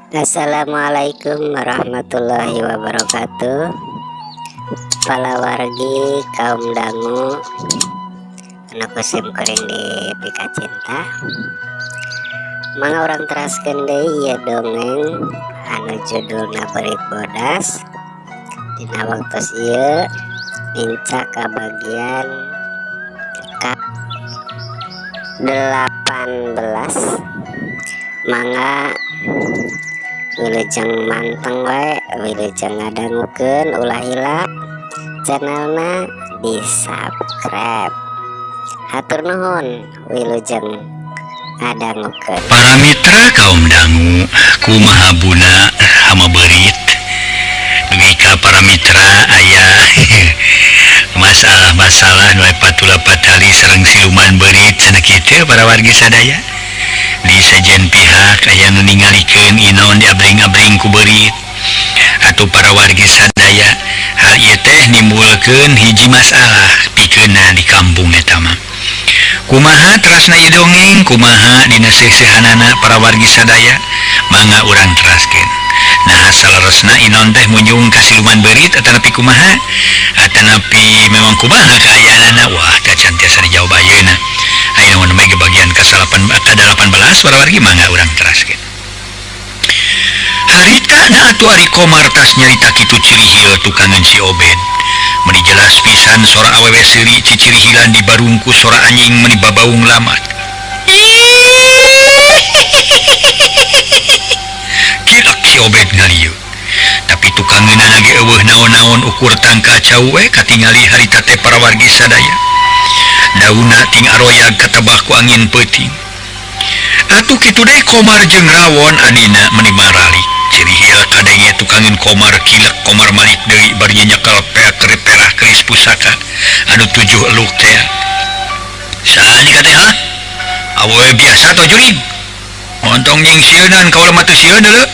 Assalamualaikum warahmatullahi wabarakatuh. Palawargi kaum dangu anak kusim kuring di pika cinta manga orang teraskeun deui ieu dongeng anu judulna Berit Bodas. Dina waktos ieu minca ka bagian ke-18 mangga wilujeng manteng wae, wilujeng ngadangukeun ulah ila channelna, di subscribe. Hatur nuhun wilujeng ngadangukeun. Para mitra kaum dangu, kumaha buna hama berit. Dugi para mitra aya masalah-masalah nu patula patali sareng siluman berit cenah kitu para wargi sadaya. Di sajen pihak aya nu ningalikeun inaon diabring-abring ku berit atuh para wargi sadaya. Hal ieu teh nimbulkeun hiji masalah pikeunna di kampung eta mah. Kumaha terasna ieu dongeng, kumaha dina seusehanana para wargi sadaya, mangga urang teraskeun. Nah salaresna inaon teh munjung ka siluman berit atanapi kumaha? Atanapi memang kumaha kaayaanana? Wah tacan tiasa dijawab ayeuna. Aya nu mege bagian ke-18 para wargi mangga urang teraskeun. Harita na atuh ari Komar tas nyarita kitu ciri hieu tukangan si Obed. Meni jelas pisan sora awewe seuri ciciri hilan dibarungku sora anjing meni babaung lamat. Kilak si Obed ngalieu. Tapi tukangeunana ge eueuh naon-naon ukur tangka cau we katingali harita teh para wargi sadaya. Dauna ting aroyag katebah ku angin peuting. Atuh kitu deui Komar jeung rawon anina meni maralik. Ciri hieu kadenge tukangeun Komar kilek Komar malik deui bari nyekel perah keris pusaka anu 7 eluk teh. Saha nih teh ha? Awewe biasa toh jurig. Montong nying sieunan kaula mah teu sieun deuleu.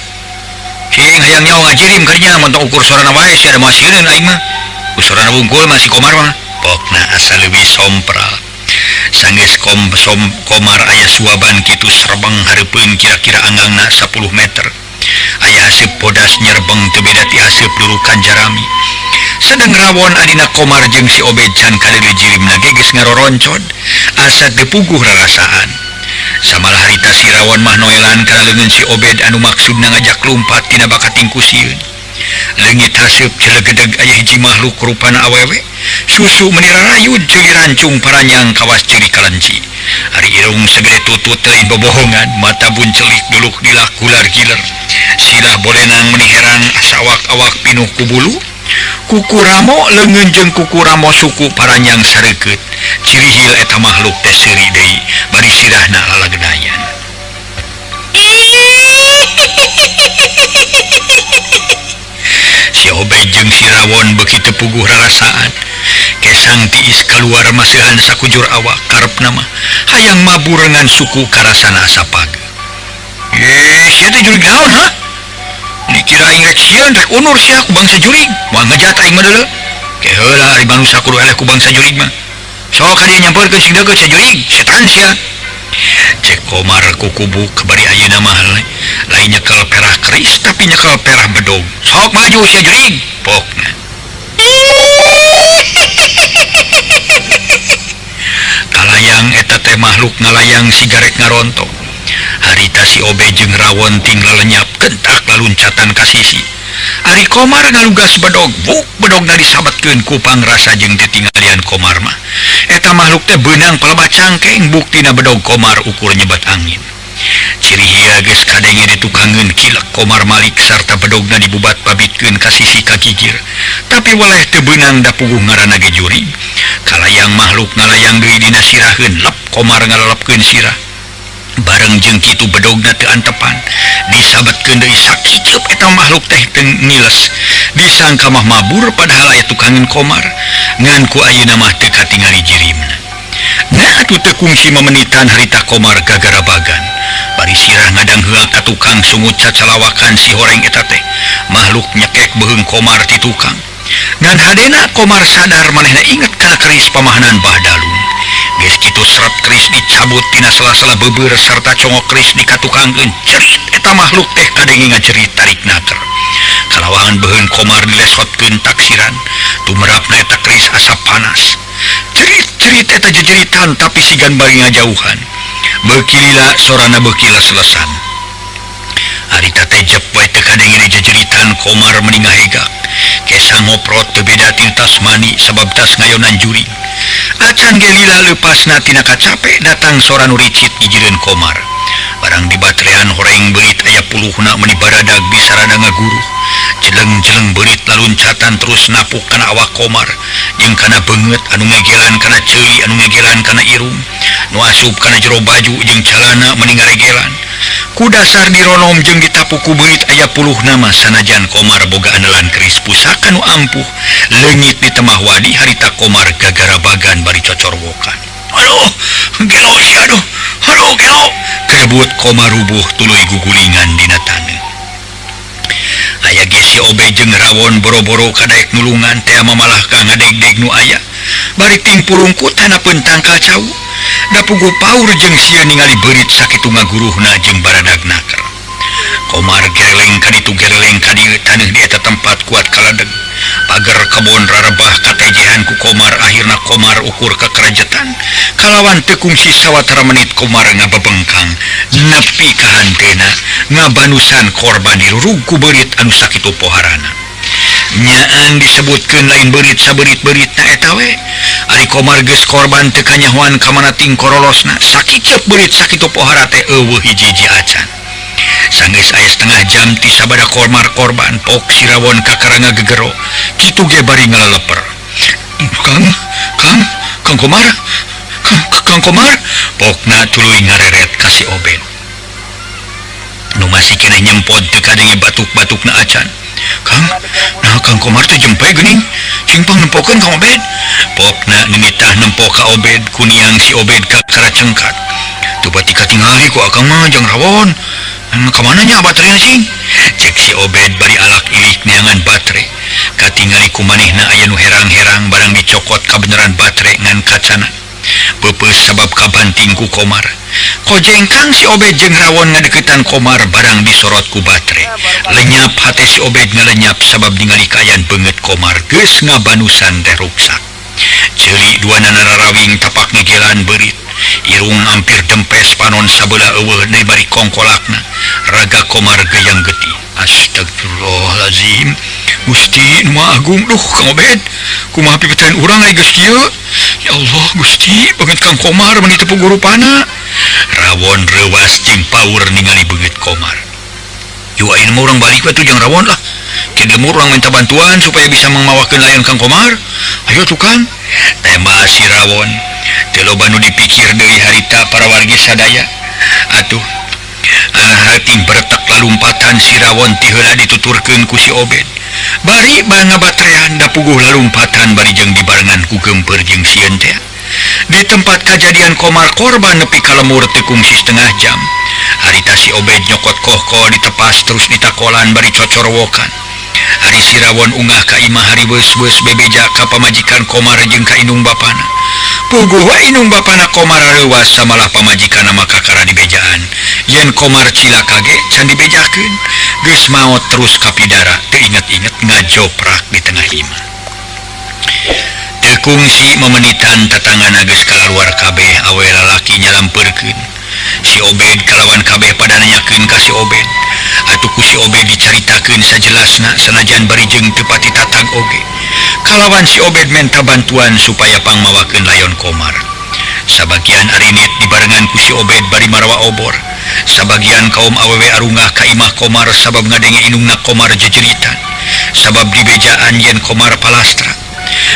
Cing hayang nyawa ngajirim kadinya montong ukur sorana wae sia ada mah sieun aing mah. Usurana wungkul masih Komar mah. Pokna asa leuwih sompral. Sanggeus Komar aya suaban kitu serbeng hareupeun kira-kira anggangna 10 meter. Aya haseup bodas nyerbeng teu beda ti haseup lulukan jarami. Sedeng rawon adina Komar jeung si Obed can kadeudeui jirimna ge geus ngaroroncod, asa teu puguh rarasaan. Samalah harita si rawon mah noelan kana leungeun si Obed anu maksudna ngajak lumpat tina bakating kusieun. Leungit haseup celegedeg aya hiji makhluk rupana awewe, susu meni rarayud ceuli rancung paranyang kawas ceuli kalenci. Ari irung segede tutut teuing bobohongan, mata buncelik duluk dilak gular giler. Silah bolenang meni herang asa awak-awak pinuh ku bulu. Kuku ramo leungeun jeung kuku ramo suku paranyang sareukeut. Ciri hieu eta makhluk teh seuri deui bari sirahna lalagdayan. Si Obed jeung si rawon beuki teu puguh rarasaan. Kesang tiis kaluar maseuhan sakujur awak karepna mah hayang mabur ngan suku karasana sapageuk. Sia teh jurig naon ha? Dikira aing rek sieun rek unur sia ku bangsa jurig. Moal ngajat aing mah deuleu. Ke heula ari manusia kudu eleh ku bangsa jurig mah. Sok ka dieu nyampeurkeun sing deukeut sa jurig, setan sia. Cek Komar ku kubuk bari ayeuna mah lain nyekel perah keris tapi nyekel perah bedog. Sok maju sia jurig. Pokna. Kalayang eta teh makhluk ngalayang sigarek ngarontok. Harita si Obed jeung rawon ting lalenyap kentak laluncatan ka sisi. Ari Komar ngalugas bedog, buk bedogna disabetkeun ku pangrasa jeung titingalian Komar mah. Eta makhluk teh beunang palebat cangkeng, buktina bedog Komar ukur nyebat angin. Ciri hieu geus kadenge ditukangeun kilek Komar malik sarta bedogna dibubat pabitkeun ka sisi kakigir. Tapi waleh teu beunang da puguh ngaranna ge jurig. Kalayang makhluk ngalayang deui dina siraheun, lep Komar ngalelepkeun sirah. Bareng jeung kitu bedogna teu antepan, disabetkeun deui sakiceup eta makhluk teh teu ngiles. Disangka mah mabur padahal aya tukangeun Komar, ngan ku ayeuna mah teu katingali jirimna. Nah atuh teu kungsi mamenitan harita Komar gagara bagan. Bari sirah ngadang heula ka tukang sungut cacalawakan si horeng eta teh. Makhluk nyekek beuheung Komar ti tukang. Ngan hadena Komar sadar manehna inget kana keris pamahanan Bah Dalung. geus kitu seret keris dicabut tina sela-sela beubeur sarta congok keris dikatukangkeun cerit eta makhluk teh kadenge ngacerit tarik naker kalawangan beuheun Komar dilesotkeun taksiran tumerapna eta keris asap panas cerit eta jejeritan tapi sigan bari ngajauhan beuki lila sorana beuki leselesan harita teh jep wae teu kadenge jejeritan Komar meuningah hegak kesa ngoprot teu beda ti tasmani sabab tas ngayonan juring acan ge lila leupasna tina kacape datang sora nu ricit ijireun Komar barang di batrean horeng beurit aya puluhna meuni baradag bisarada ngaguru jeleng-jeleng beurit laluncatan terus napuk kana awak Komar jeung kana beungeut anu ngegelan kana ceuli anu ngegelan kana irung nu asup kana jero baju jeung calana meuni ngaregelan ku dasar dironom jeung ditapu ku beurit aya puluhna mah sanajan Komar boga andelan keris pusaka nu ampuh leungit di temah wadi harita Komar gagarabagan bari cocorwokan aduh gelo si aduh gelo kerebut Komar rubuh tuluy gugulingan dina taneuh aya ge si Obe jeung Rawon boro-boro kadaek nulungan teh mamalah ka ngadeg-deg nu aya bari ting purungkut hanapeun tangkal cau da puguh paur jeung sieun ningali beurit sakitu ngaguruhna jeung baradag naker Komar gereleng ka ditu gereleng ka dieu taneuh di eta tempat kuat kaladeg pager kebon rarebah katejehan ku Komar akhirna Komar ukur ka kerajetan kalawan teu kungsi sawatara menit Komar ngabebengkang nepi ka hanteuna ngabanusan korban dirurug ku beurit anu sakitu poharana nyaan disebutkeun lain beurit sabeurit-beuritna eta we ari Komar geus korban teu kanyahoan ka mana ting korolosna sakicep beurit sakitu pohara teh eueuh hiji-hiji acan sanggeus aya setengah jam ti sabada Komar korban pok si Rawon kakaranga gegero kitu ge bari ngaleleper Kang Komar pokna tuluy ngareret ka si Obed nu masih keneh nyempod teu kadenge batuk-batukna acan Kang Komar teh jempe geuning cingpang nempokeun ka Obed pokna nimitah nempo ka Obed kuniang si Obed kakara cengkat teu bati katingali ku akang mah jeung Rawon kamana nya baterena cing cek si Obed bari alak ilik neangan batre katingali ku manehna aya nu herang-herang barang dicokot kabeneran batre ngan kacana peupeus sabab kabanting ku Komar kojengkang si Obed jeung Rawon ngadeuketan Komar barang disorot ku batre lenyap hate si Obed ngalenyap sabab ningali kaayaan beungeut Komar geus ngabanusan teh ruksak ceuli duana nararawing tapak ngegelan beurit irung hampir dempes panon sabeula eueuh deui bari kongkolakna raga Komar geyang getih astagfirullahalazim Gusti nu Maha Agung duh Kang Obed kumaha pipeten urang aya geus kieu ya Allah Gusti beungeut Kang Komar meuni teu puguh rupana Rawon reuwas jeung paur ningali beungeut Komar yu ayeuna mah urang balik we tu jeung Rawon lah kieu mah urang minta bantuan supaya bisa mangmawakeun layan Kang Komar ayo tukang tema si Rawon teu loba nu dipikir deui harita para wargi sadaya atuh hati beretak lalumpatan si Rawon ti heula dituturkeun ku si Obed bari banga batrean da puguh lalumpatan bari jeung dibarengan ku gempeur jeung sieun teh di tempat kejadian Komar korban nepi ka lemur teu kungsi setengah jam harita si Obed nyokot kohko ditepas terus ditakolan bari cocorwokan hari si Rawon unggah ka imah hari beus-beus bebeja ka pamajikan Komar jeung ka indung bapana puguh wa indung bapana Komar reuwas samalah pamajikanna mah kakara di bejaan yen Komar cilaka ge can dibejakeun geus maot terus ka pidara teu inget-inget ngajoprak di tengah imah teu kungsi memenitan tetanggana geus kalaluar kabeh awe lalaki nyalampeurkeun si Obed kalawan kabeh pada nanyakeun ka si Obed atuh ku si Obed dicaritakeun sajelasna sanajan bari jeung teu pati tatag oge kalawan si Obed menta bantuan supaya pangmawakeun layon Komar sabagian arinit dibarengan ku si Obed bari marawa obor sabagian kaum awewe arungah ka imah Komar sabab ngadenge indungna Komar jejeritan sabab di bejaan yen Komar palastra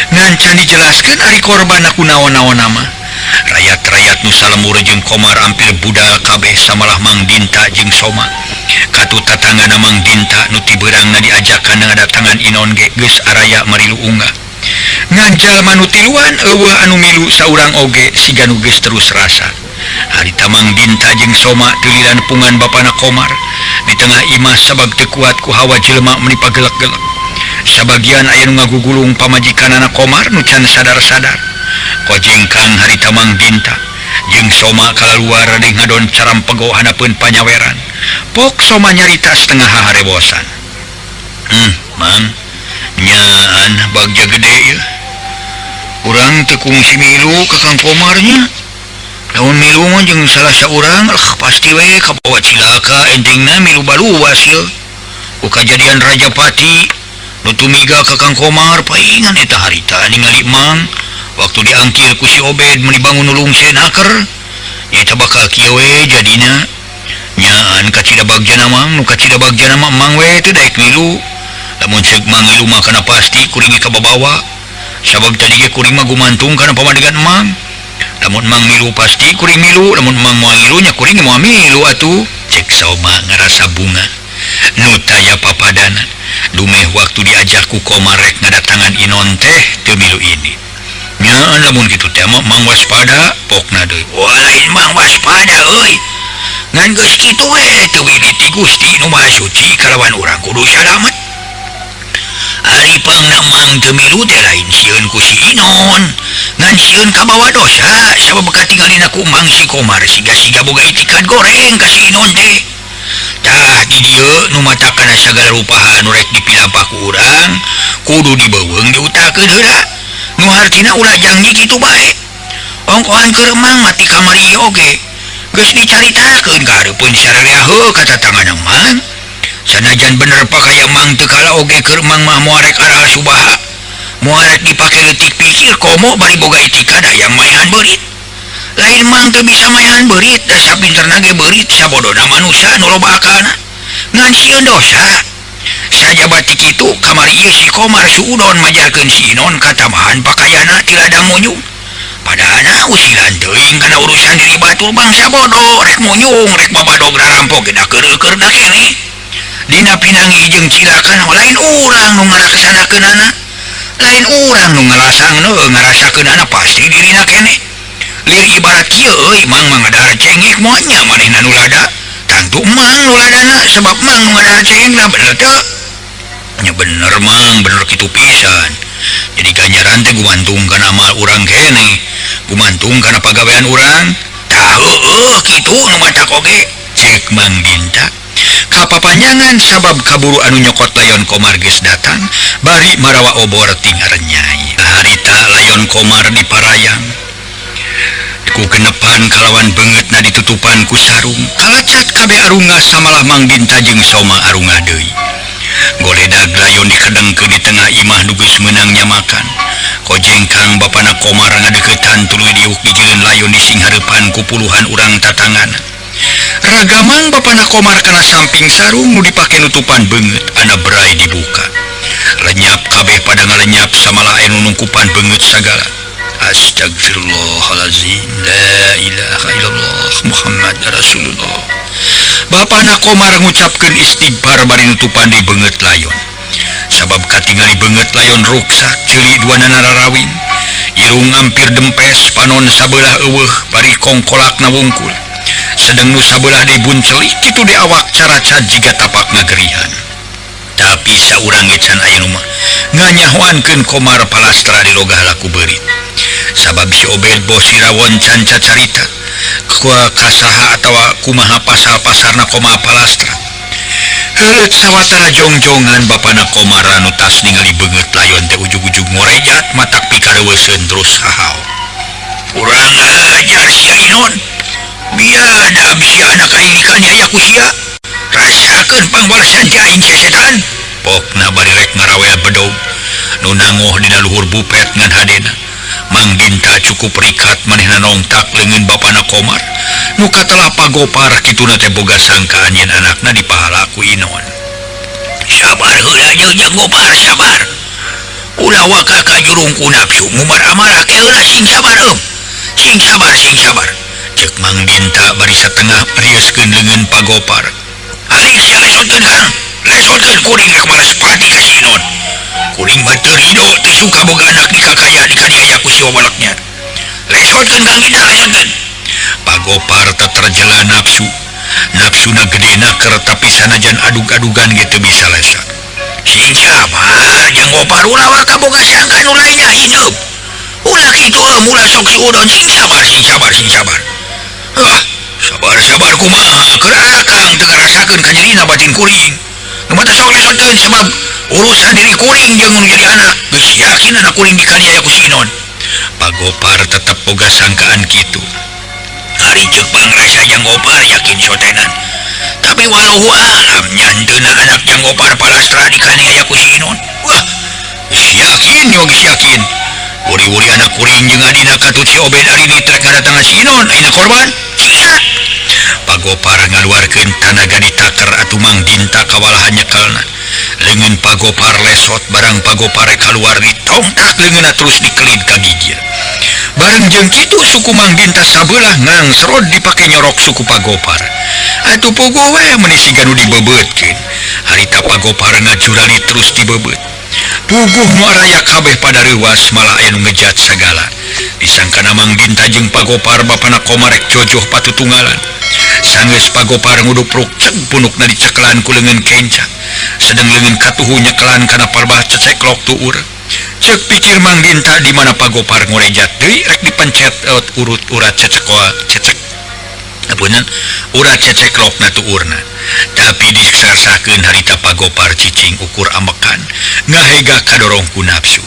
ngan can dijelaskeun ari korban aku naon-naon nama rakyat-rakyat nu salemur jeung Komar hampir budal kabeh samalah Mang Dinta jeung Soma katu tatanggana Mang Dinta nu ti beurangna diajakan ngadatangan inon ge geus araya marilu unggah ngan jalma nu tiluan eueuh anu milu saurang oge siga nu geus terus rasa harita Mang Dinta jeung Soma teu lila nepungan bapana Komar di tengah imah sabab teu kuat ku hawa jelema meuni pagelek-gelek sabagian aya nu ngagugulung pamajikanana Komar nu can sadar-sadar Kojengkang harita Mangginta jeung Soma kalaluar deui ngadon caram pegoh hanapeun panyaweran. Pok Soma nyarita setengah harebosan. Mang, nyaan bagja gede ya. Urang teu kungsi milu ka Kang Komarnya. Lamun milu mah jeung salah saurang pasti we kabawa cilaka entingna milu baluas ya. Ku kajadian Rajapati nu tumiga ka Kang Komar paingan eta harita ningali Mang waktu diangkir ku si Obed mun dibangun nulung senaker. Nyaeta bakal kieu we jadina. Nyaan kacida bagjana Mang nu kacida bagjana Mang we teu daek milu. Lamun ceuk Mang milu mah kana pasti kuring ka babawa. Sabab tadi ge kuring mah gumantung kana pamadegan Mang. Lamun Mang milu pasti kuring milu, lamun Mang moal milu nya kuring moal milu atuh. Cek Soma ngarasa bunga. Nu taya papadana. Dumeh waktu diajak ku Komar rek ngadatangan Inon teh teu milu ini. Nya lamun kitu teh Mang waspada pokna deui. Wah lain Mang waspada euy. Ngan geus kitu we teu wirid ti Gusti nu Maha Suci kalawan urang kudu salamet. Ari pangna Mang teu milu teh lain sieun ku si Inon. Ngan sieun kabawa dosa sabab katinggalina ku Mang si Komar siga-siga boga itikat goreng ka si Inon teh. Tah di dieu nu matakana sagala rupahan nu rek dipilampah ku urang kudu dibeuweung diutakeun heula. Nu hartina ulah janji kitu bae. Ongkohan keur Mang mati kamari ieu oge. Geus dicaritakeun ka hareupeun sarerea heuh ka tatangana Mang. Sanajan bener pakaya Mang teu kala oge keur Mang mah moal rek aral subaha. Moal rek dipake leutik pikir komo bari boga etika dayang maehan beurit. Lain Mang teu bisa maehan beurit da sapinterna ge beurit sabodona manusia nu loba akalna. Ngan sieun dosa. Sajabat ti kitu kamari ieu si Komar suudon majarkeun si Inon katambahan pakayana ti ladang munyung. Padahana usilan teuing kana urusan diri batur bangsa bodoh rek munyung rek babadog rarampok ge da keur-keur da keneh. Dina pinangi jeung cilakan lain urang nu ngalaksanakeunana. Lain urang nu ngarasakeunana pasti dirina keneh. Lir ibarat kieu euy Mang mangadahar cengek moal nya manehna nu lada. Tantu Mang nu ladana sebab Mang nu ngadahar cengekna bener teu? Nya bener Mang, bener kitu pisan. Jadi ganjaran teh gumantung kana amal urang keneh. Gumantung kana pagawean urang. Tah heueuh kitu nu matak oge. Cek Mangginta. Kapapanjangan sabab kaburu anu nyokot layon Komar geus datang bari marawa obor ting arenyai. Harita layon Komar diparayang ku genepan kalawan beungeutna ditutupan ku sarung. Kalacat kabeh arunga samalah Mangginta jeung Soma arunga deui. Goledag layon dikadengkeun di tengah imah nu geus meunang nyamakan. Kojengkang bapana Komar ngadeuketan tuluy diuk di jeureun layon di sing hareupan ku puluhan urang tatangana. Ragamang bapana Komar kana samping sarung nu dipake nutupan beungeut ana berai dibuka. Lenyap kabeh pada ngalenyap samalah anu nungkupan beungeut sagala. Astagfirullahalazim. La ilaha illallah Muhammad Rasulullah. Bapana Komar ngucapkeun istighfar bari nutupan di beungeut layon. Sabab katingali beungeut layon ruksak ceuli duana nararawin. Irung ampir dempes panon sabelah eueuh bari kongkolakna wungkul. Sedang nu sabelah deui buncelik kitu di awak caracad jiga tapak ngagerihan. Tapi saurang ecan aya nu mah nganyahoankeun Komar palastra di logah laku beurit. Sabab si Obed bos Sirawon can cacarita kasaha atawa kumaha pasal-pasarna Komar palastra. Heureut sawatara jongjongan bapana Komar anu tas ningali beungeut layon teh ujug-ujug ngorejat matak pikareuweuseun terus hahao. Urang ajar sia Inon. Biada abdi anak aing dikaniaya ku sia. Rasakeun pangbalesan ti aing sesetan. Pokna bari rek ngarawel bedog nu nangoh dina luhur bupet ngan hadena. Mangginta cukup rikat manehna nongtak leungeun bapana Komar nu katelah pagopar kituna teh boga sangkaan yen anakna dipahala ku Inon. Sabar heula jeung Gopar sabar. Ulah waka ka jurung ku nafsu ngumar amarah ke heula sing sabar Sing sabar. Cek Mangginta bari satengah riuskeun leungeun pagopar. Alik sia lesotkeun Kang. Lesotkeun kuring rek balas pati ka si Inon. Kuring mah teu ridho teu suka boga anak dikakaya dikaniaya ku si wabalaknya. Lesotkeun Kang Ginta lesotkeun. Pagopar teu terjela nafsu. Nafsuna gedena keur tapi sanajan adug-adugan ge teu bisa lesot. Sing sabar jeung Gopar ulah waka boga sangka nu lainna hineup. ulah gitu mula sok si udon sing sabar sabar kumaha keur akang teu ngarasakeun kanyerina batin kuring mata sok nyosotkeun sebab urusan diri kuring jeung nu jadi anak geus yakin anak kuring dikaniaya ku si Inon. Pak Gopar tetep boga sangkaan kitu. Hari ceuk pangrasa Jang Gopar yakin sotenan. Tapi walau alam nyanteuna anak Jang Gopar palastra dikaniaya ku si Inon. Wah, geus yakin. Wuri-wuri anak kuring jeung adina katut si Obed ari ni trek ngadatangan si Inon ayeuna korban. Sia. Pak Gopar ngaluarkeun tanaga ditaker atuh Mang Dinta kawalahan nyekelna. Leungeun Pak Gopar lesot barang Pak Gopar kaluar ditongtak leungeunna terus dikelid ka gigir. Bareng jeung kitu suku Mang Dinta sabelah ngangsrod dipake nyorok suku Pak Gopar. Atuh pogo we meuni siga nu dibebeutkeun. Harita Pak Gopar ngacurali terus dibebeut. Puguh nu araya kabeh pada reuwas malah aya nu ngejat sagala. Disangkana Mang Dinta jeung Pak Gopar bapana komarek jojoh patutunggalan. Sanggeus Pak Gopar ngudupruk ceg punukna dicekelan ku leungeun kenca. Sedang leungeun katuhu nyekelan kana parbah ceceklok tuur. Cek pikir Mang Dinta di mana Pak Gopar ngorejat deui rek dipencet urut urat urat ceceklokna tuurna. Tapi disarsakeun harita Pak Gopar cicing ukur amekan ngahega kadorong ku nafsu.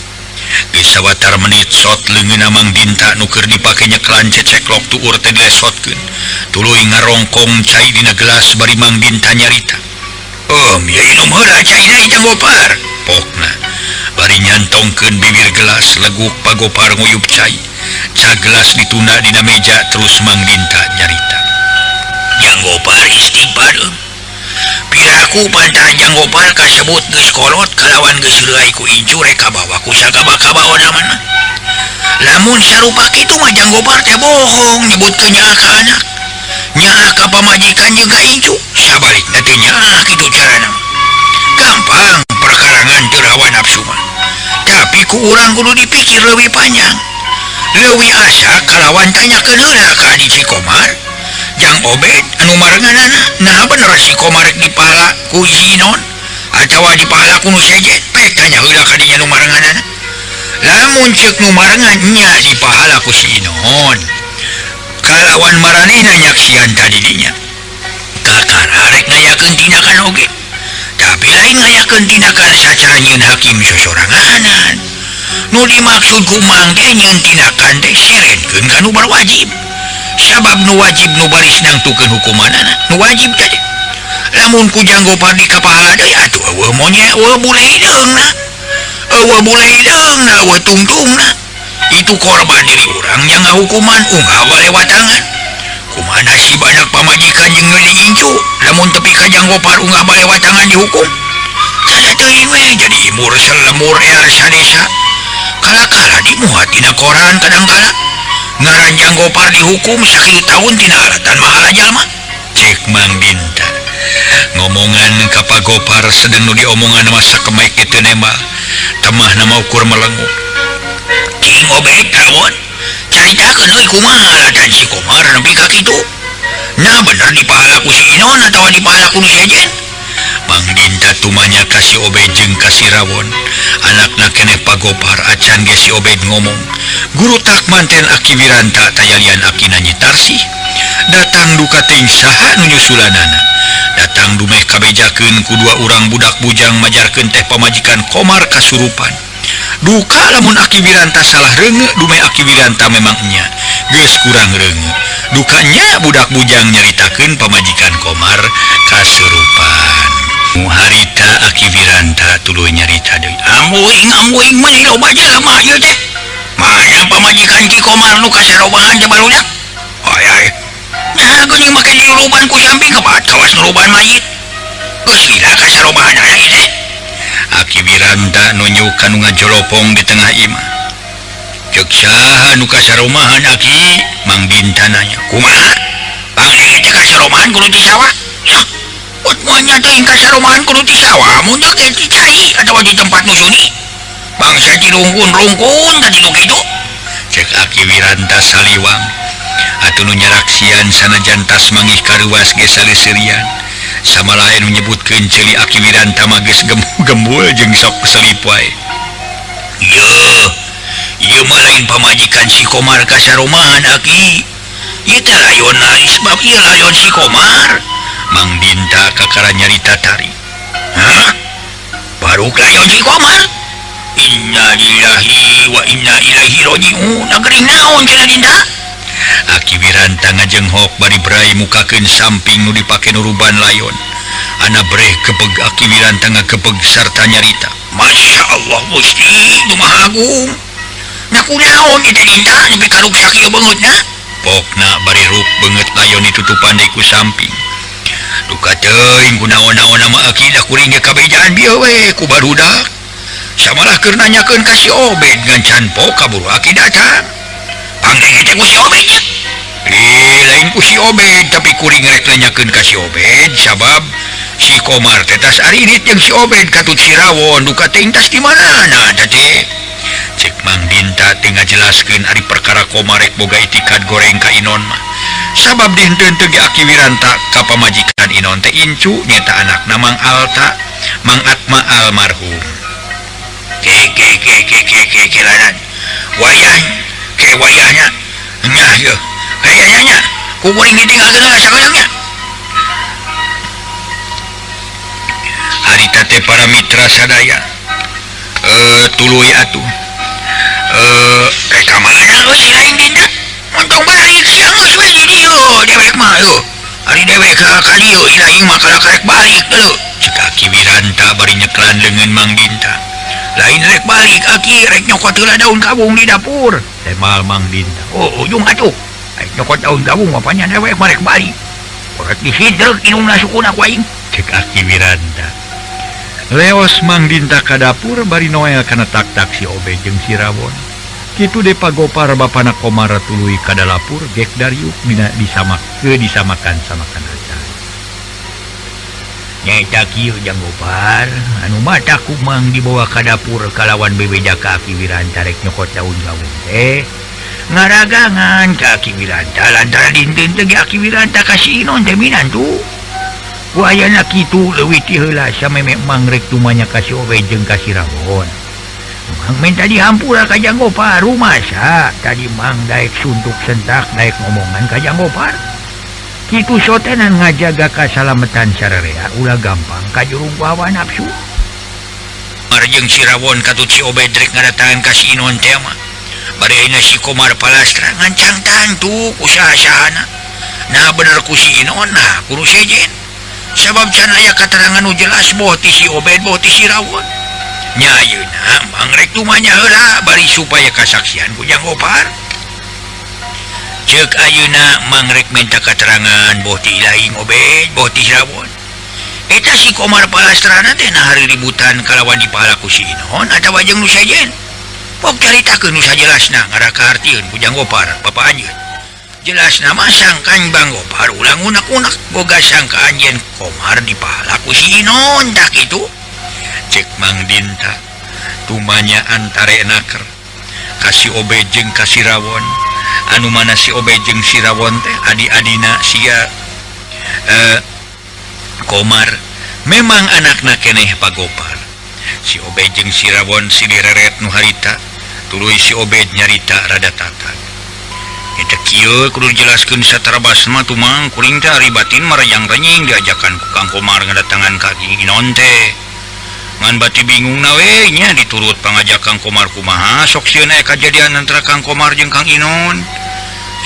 Geus sawatar menit sot leungeunna Mang Dinta nu keur dipake nyekelan ceceklok tuur teh dilesotkeun. Tuluy ngarongkong cai dina gelas bari Mang Dinta nyarita. Ya inum heula cai deui Jang Gopar. Pokna bari nyantongkeun bibir gelas leguk Pak Gopar nguyup cai. Ca gelas ditunda dina meja terus Mang Dinta nyarita. Jang Gopar istighfar. Piraku pantaran Jang Gopar kasebut geus kolot kalawan geus leuai ku incu rek kabawa ku sagaba-kabaona mana. Lamun sarupa kitu mah Jang Gopar teh bohong nyebutkeun nyaah ka anak. Nyaah ka pamajikan jeung ka incu. Sabalikna teh nyaah kitu carana. Gampang perkarangan teu hawa nafsu mah. Tapi ku urang kudu dipikir leuwih panjang. Leuwih asa kalawan tanyakeun heula ka Adi si Komar. Jang Obed anu marenganana nah bener si Komar rek dipala ku si Inon atawa dipala ku nu sejen pek tanya heula ka dinya nu marenganana. Lamun ceuk nu marengan nya dipahala ku si Inon. Kalawan maranehna nyaksian tadi dinya. Kakara rek ngayakeun tindakan oge. Tapi lain ngayakeun tindakan sacara nyieun hakim sosoranganan. Nu dimaksud ku mangge nyieun tindakan teh serenkeun ka nu berwajib. Sabab nu wajib nu baris nangtukeun hukumanana nu wajib teh. Lamun ku Jang Gopar dikapahala deui atuh eueuh monya eueuh bule hideungna. Eueuh bule hideungna eueuh tungtungna. Itu korban diri urang yang ngahukuman unggal balewatangan. Kumaha si badak pamajikan jeung ngeuling incu lamun tepi ka Jang Gopar unggal balewatangan dihukum. Sada teuing we jadi imur selemur ear sanesa. Kala-kala dimuat dina koran kadangkala. Ngaran Jang Gopar dihukum sakitu tahun tina alatan mahala jalma. Cek Mang Dinta. Ngomongan ka Pak Gopar sedang nu diomongan masa kemek kitu nembal. Temah nama ukur melenguk. Cing Obed rawon. Caritakeun euy kumaha alatan si Komar nepi ka kitu. Nah bener dipahala ku si Inon atawa dipahala ku nu sejen. Mang Dinta tumanya ka si Obed jeung ka si Rawon. Anakna keneh Pak Gopar acan ge si Obed ngomong. Guru tak manten Aki Wiranta tayalian Akina Nyi Tarsih. Datang duka teuing saha nu nyusulanana. Datang dumeh kabejakeun ku dua urang budak bujang majarkeun teh pamajikan Komar kasurupan. Duka lamun Aki Wiranta salah reunge dumeh Aki Wiranta memang nya geus kurang reunge. Dukanya budak bujang nyaritakeun pamajikan Komar kasurupan. Harita Aki Wiranta tuluy nyarita deui. Ambuing meni loba jelema ieu teh. Mana pamajikan Ki Komar nu kasarobahan teh barudak? Ay. Nah geuning make diluban ku Yambi kebat kawas nuruban mayit. Geus lila kasarobahan anak ieu teh. Aki Wiranta nunjuk ka nu ngajolopong di tengah imah. Ceuk saha nu kasarobahan Aki? Mang Dinta nanya. Kumaha? Bangsa teh kasarobahan kudu ti sawah. Yak. Buat moanya teuing kasarobahan kudu ti sawah mun teu ti cai atawa di tempat nu suni. Bangsa ti rungkun tadi nu kitu. Cek Aki Wiranta saliwang. Atuh nu nyaraksian sanajan tas mangih kareuwas ge saleuserian. Sama lain menyebutkeun ceuli Aki Wiranta mah geus gembul jeung sok selip wae. Ye lain pamajikan si Komar kasaroman Aki ieu teh layon lain sebab ieu layon si Komar. Mang Dinta kakara nyarita tari. Hah? Baru layon si Komar? Inna lillahi wa inna ilaihi raji'un. Nagering naon cenah Dinta? Aki Wiranta ngajenghok bari berai mukakeun samping nu dipake nuruban layon. Ana breh kebeg Aki Wiranta ngakebeg sarta nyarita. Masya Allah Gusti nu Maha Agung. Nakunaon ieu Dinta nepi karuksa kieu beungeutna? Pokna bari ruk beungeut layon ditutupan deui ku samping. Duka teuing kunaon-naon mah Aki da kuring ge kabejaan bieu we ku barudak. Samalah keur nanyakeun ka si Obed ngan can po kaburu Aki datang. Pangdenge teh ku si Obed nya. Lain ku si Obed tapi kuring rek nanyakeun ka si Obed sabab si Komar teh tas arinit jeung si Obed katut si Rawon duka teuing tas di manana teh. Cek Mang Dinta teu ngajelaskeun ari perkara Komar rek boga itikad goreng ka Inon mah. Sabab dinten teu ge Aki Wiranta ka pamajikan Inon teh incu nyata anakna Mang Alta, Mang Atma almarhum. Kelanan. Wayahnya. Nyah yeuh. Nya. Ku kuring ditinggalkeun sakoyongnya. Harita teh para mitra sadaya. Tuluy atuh. Reka mana euy lain Dinta? Montong balik siang geus we di dieu dewek mah yeuh. Ari dewek ka dieu ilaing mah karek balik deuleu. Cek Aki Wiranta bari nyeklan leungeun Mang Dinta. Lain rek balik Aki rek nyokot heula daun kabung di dapur. Temal Mang Dinta. Oh ujung atuh. Rek nyokot daun kabung apanya dewek mah rek balik. Rek disidreg inungna sukuna ku aing. Cek Aki Wiranta. Leos Mang Dinta ka dapur bari noel kana tak-tak si Obed jeung si Rawon. Kitu de pagopar bapana Komar tuluy ka dapur gek Dariuk mina disamakan samakan acan. Nyaeta kieu jang Gopar, anu mata ku Mang dibawa ka dapur kalawan bebeja ka Aki Wiranta rek nyokot daun kabung teh. Ngaragangan ka Aki Wiranta lantaran dinten teh Aki Wiranta ka si Inon teh minantu. Wayana kitu leuwih ti heula sameme Mang rek tumanya ka si Obed jeung ka si Rawon. Mang minta dihampura ka Jang Gopar rumasa tadi Mang daek suntuk sentak daek ngomongan ka Jang Gopar. Kitu sotenan ngajaga kasalametan sararea ulah gampang ka jurung ku hawa nafsu. Komar jeung si Rawon katut si Obed rek ngadatangan ka si Inon teh mah. Bari ayeuna si Komar palastra ngancang tantu ku saha-sahana. Nah bener ku si Inon nah kudu sejen. Sabab can aya katerangan nu jelas boh ti si Obed boh ti si Rawon. Nya ayeuna Mang rek tumanya heula bari supaya kasaksian ku Jang Gopar. Ceuk ayeuna Mang rek minta katerangan boh ti ilaing Obed boh ti si Rawon. Eta si Komar palastrana teh nah hari ributan kalawan dipahala ku si Inon atawa jeung nu sejen. Pok caritakeun nu sajelasna ngarakahartieun ku Jang Gopar Bapak anjeun. Jelas nama sangkan Bang Gopar ulang unak-unak boga sangka anjen Komar dipahala ku si Inon tak itu. Cek Mang Dinta tumanya antare naker kasih Obed jeung kasih Rawon anu mana si Obed jeung si Rawon teh adi-adina sia Komar memang anakna keneh Pak Gopar. Si Obed jeung si Rawon si direret nu harita tuluy si Obed nyarita rada tatag. Eta kieu kudu dijelaskeun satara basma tuh Mang kuring teh ari batin marayang renying diajakan ku Kang Komar ngadatangan ka Inon teh. Ngan bati bingung na we nya diturut pangajak Kang Komar kumaha sok sieun aya kajadian antara Kang Komar jeung Kang Inon.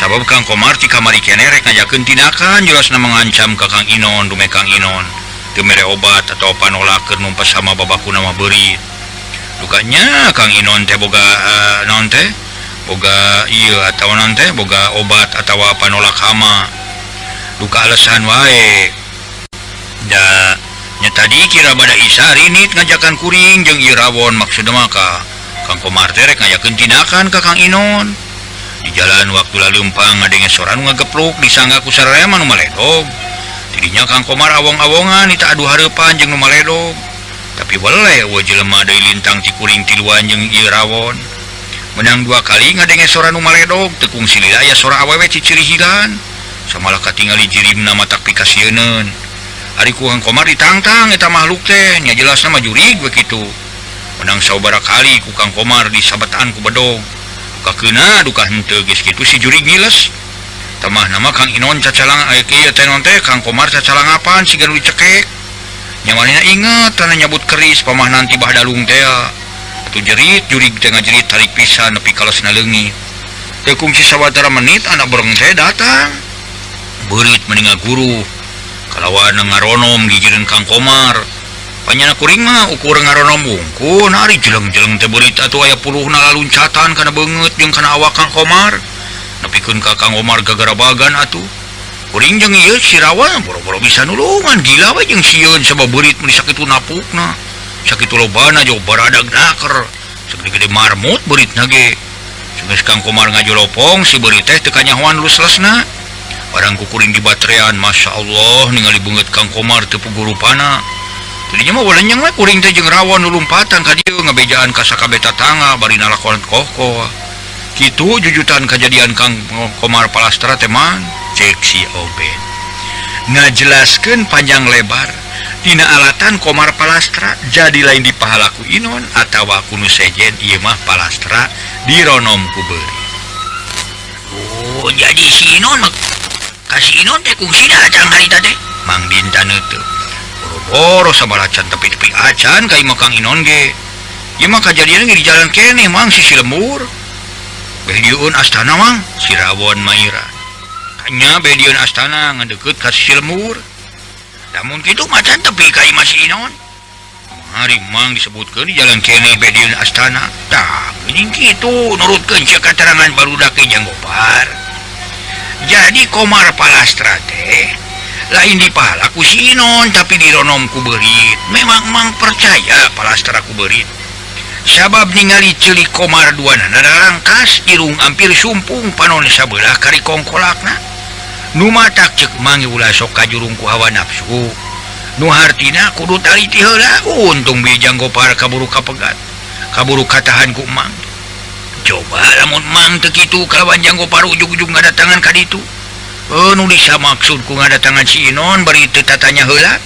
Sabab Kang Komar ti kamari keneh rek ngajakeun tindakan jelasna mengancam ka Kang Inon dume Kang Inon teu mere obat atau panolakeun numpas sama babakuna mah beurit. Dukanya Kang Inon teh boga naon teh boga ieu atawa naon teh boga obat atawa panolak hama. Duka alasan wae. Da nya tadi kira bada Isa rinit ngajakan kuring jeung ieu Rawon maksudna mah ka Kang Komar teh rek ngajakeun tindakan ka Kang Inon. Di jalan waktu laleumpang ngadenge sora nu ngagepluk disangga ku sararea mah nu maledog. Tidinya Kang Komar awong-awongan eta adu hareupan jeung nu maledog. Tapi weleh we jelema deui lintang ti kuring tiluan jeung ieu Rawon. Menang 2 kali ngadenge sora nu maledog teu kungsi lila aya sora awewe cicirihigan. Samalah katingali jirimna matak pikasieun. Ari ku Kang Komar ditangtang eta makhluk teh nya jelasna mah jurig we kitu. Menang sabaraha kali ku Kang Komar disabetaan ku bedog. keuna duka henteu geus kitu si juri ngiles tamah nama Kang Inon cacalang kieu teh non teh Kang Komar cacalangapan si ganu dicekek nyamanina inget tanah nyabut keris pamah nanti bah dalung teh atuh jerit juri teh ngajerit tarik pisan nepi kalosna leungit teu kungsi sawatara menit anak borong teh datang beurit meninga guru kalawan ngaronom gigireun Kang Komar panyana kuring mah ukur ngaronom wungkul ari jeleng-jeleng teh beurit atuh aya puluhna laluncatan kana beungeut jeung kana awak Kang Komar nepikeun ka Kang Komar gagarabagan atuh kuring jeung ieu si Rawan boro-boro bisa nulungan gila we jeung sieun sabab beurit mun sakitu napukna sakitu lobana jauh baradag naker segede-gede marmut beuritna ge geus Kang Komar ngajolopong si beurit teh teu kanyahoan lus-lusna barang kukuring di batrean Masya Allah ningali beungeut Kang Komar teu pugurupana tadinya mah walanyang we kuring teh jeung Rawan nu lompatan ka dieu ngabejaan ka sakabeh tatangga bari nalakon kokoh kitu jujutan kejadian Kang Komar Palastra teh man cek si Obed ngajelaskeun panjang lebar dina alatan Komar Palastra jadi lain di pahalaku Inon atawa ku nu sejen ieu mah Palastra dironom ku beuri oh jadi si Inon mah kasih Inon teh kungsina acan harita teh Mang Dinta neuteup boro-boro sabalacan tepi-tepi acan ka imah Kang Inon ge ieu mah kajadian ge di jalan keneh Mang si lembur Bediun astana Mang si Rawon Maira kanya bediun astana ngandeukeut ka si lembur lamun kitu macan tepi ka imah si Inon mari Mang disebutkeun di jalan keneh bediun astana tah geuning kitu nurutkeun ceu katerangan barudak ge Janggopar jadi Komar Palastra teh lain di pahala ku si Inon tapi dironom ku beurit memang Mang percaya Palastra ku beurit sabab ningali ceulik Komar duana rangkas irung hampir sumpung panon sabelah kari kongkolakna nu matak ceuk Mang ulah sok kajurung ku hawa nafsu nu hartina kudu taliti heula untung bi Janggopar kaburu kapegat kaburu katahan ku Mang coba lamun Mang teu kitu kalawan Janggopar ujug-ujug ngadatangan ka ditu nu bisa maksud ku ngadatangan si Inon bari teu tatanya heula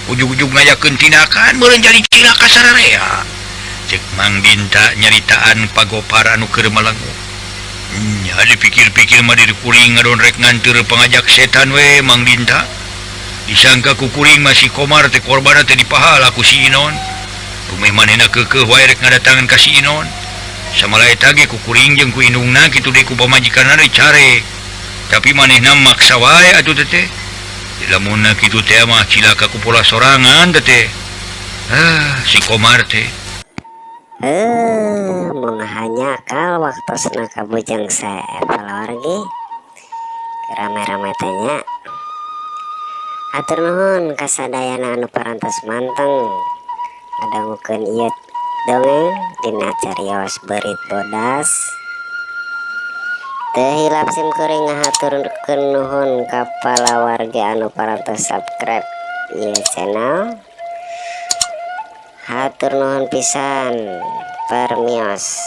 ujug-ujug ngajakeun tindakan meureun jadi cilaka sararea cek Mang Dinta nyaritaan Pagopar anu keur malengu nya dipikir-pikir mah diri kuring ngadon rek nganteur pangajak setan we Mang Dinta disangka ku kuring masih Komar teh korban teh dipahala ku si Inon rumeh manehna keukeuh wae rek ngadatangan ka si Inon samala eta ge ku kuring jeung ku indungna kitu deui ku pamajikanna dicare tapi manehna maksa wae atuh teh lamunna kitu teh mah cilaka ku pola sorangan teh si Komar teh hanya kal waktu senang kabujang saya keluarga rame-rame tanya atur nuhun kasadayana anu parantos manteng ngadangukeun ieu dongeng dina carios Beurit Bodas teu hilap sim kuring ngahaturkeun nuhun ka palawarga anu parantos subscribe ieu channel hatur nuhun pisan permios.